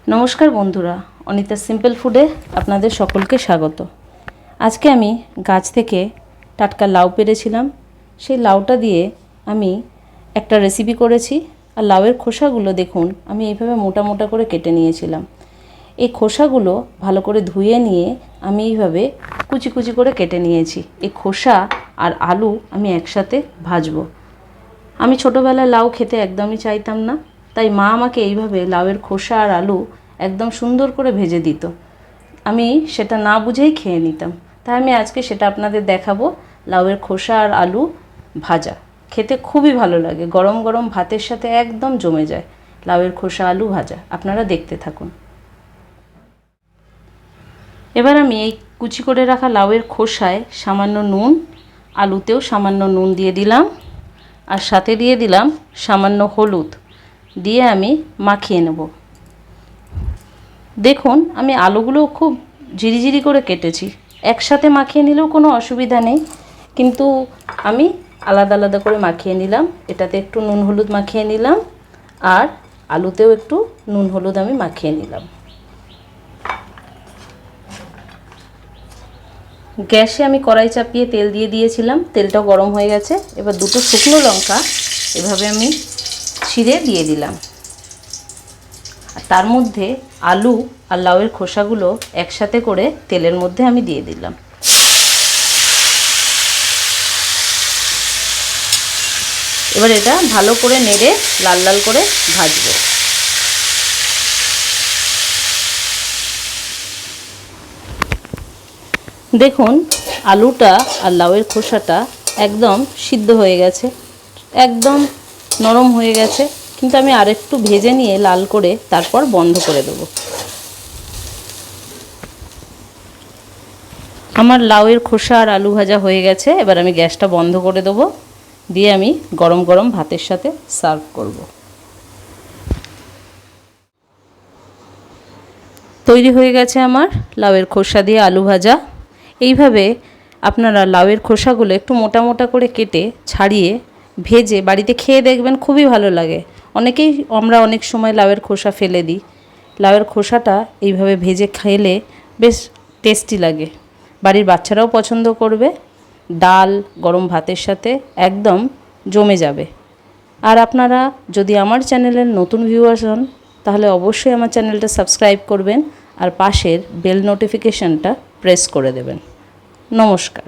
नमस्कार बंधुरा अनितास सिम्पल फुडे आपनादेर सकलके स्वागत। आज के आमी गाछ थेके टाटका लाउ पेरेछिलाम, सेई लाउटा दिये आमी एकटा रेसिपि करेछि। आर लाउएर खोसागुलो देखुन आमी एइभाবে मोटा मोटा करे केटे नियेछिलाम। এই খোসাগুলো ভালো করে ধুয়ে নিয়ে আমি এইভাবে কুচি কুচি করে কেটে নিয়েছি। এই খোসা আর আলু আমি একসাথে ভাজবো। আমি ছোটোবেলায় লাউ খেতে একদমই চাইতাম না, তাই মা আমাকে এইভাবে লাউয়ের খোসা আর আলু একদম সুন্দর করে ভেজে দিত। আমি সেটা না বুঝেই খেয়ে নিতাম। তাই আমি আজকে সেটা আপনাদের দেখাবো। লাউয়ের খোসা আর আলু ভাজা খেতে খুবই ভালো লাগে, গরম গরম ভাতের সাথে একদম জমে যায়। লাউয়ের খোসা আলু ভাজা আপনারা দেখতে থাকুন। এবার আমি এই কুচি করে রাখা লাউয়ের খোসায় সামান্য নুন, আলুতেও সামান্য নুন দিয়ে দিলাম, আর সাথে দিয়ে দিলাম সামান্য হলুদ দিয়ে আমি মাখিয়ে নেব। দেখুন আমি আলুগুলো খুব ঝিরিঝিরি করে কেটেছি, একসাথে মাখিয়ে নিলেও কোনো অসুবিধা নেই, কিন্তু আমি আলাদা আলাদা করে মাখিয়ে নিলাম। এটাতে একটু নুন হলুদ মাখিয়ে নিলাম, আর আলুতেও একটু নুন হলুদ আমি মাখিয়ে নিলাম। গ্যাসে আমি কড়াই চাপিয়ে তেল দিয়ে দিয়েছিলাম, তেলটাও গরম হয়ে গেছে। এবার দুটো শুকনো লঙ্কা এভাবে আমি ছিঁড়ে দিয়ে দিলাম, আর তার মধ্যে আলু আর লাউয়ের খোসাগুলো একসাথে করে তেলের মধ্যে আমি দিয়ে দিলাম। এবার এটা ভালো করে নেড়ে লাল লাল করে ভাজবো। দেখুন আলুটা আর লাউয়ের খোসাটা একদম সিদ্ধ হয়ে গেছে, একদম নরম হয়ে গেছে, কিন্তু আমি আরেকটু ভেজে নিয়ে লাল করে তারপর বন্ধ করে দেব। আমার লাউয়ের খোসা আর আলু ভাজা হয়ে গেছে। এবার আমি গ্যাসটা বন্ধ করে দেব, দিয়ে আমি গরম গরম ভাতের সাথে সার্ভ করব। তৈরি হয়ে গেছে আমার লাউয়ের খোসা দিয়ে আলু ভাজা। এইভাবে আপনারা লাউয়ের খোসাগুলো একটু মোটা মোটা করে কেটে ছাড়িয়ে ভেজে বাড়িতে খেয়ে দেখবেন, খুবই ভালো লাগে। আমরা অনেক সময় লাউয়ের খোসা ফেলে দিই। লাউয়ের খোসাটা এইভাবে ভেজে খেলে বেশ টেস্টি লাগে, বাড়ির বাচ্চারাও পছন্দ করবে। ডাল গরম ভাতের সাথে একদম জমে যাবে। আর আপনারা যদি আমার চ্যানেলের নতুন ভিউয়ার্স হন, তাহলে অবশ্যই আমার চ্যানেলটা সাবস্ক্রাইব করবেন আর পাশের বেল নোটিফিকেশনটা প্রেস করে দেবেন। নমস্কার।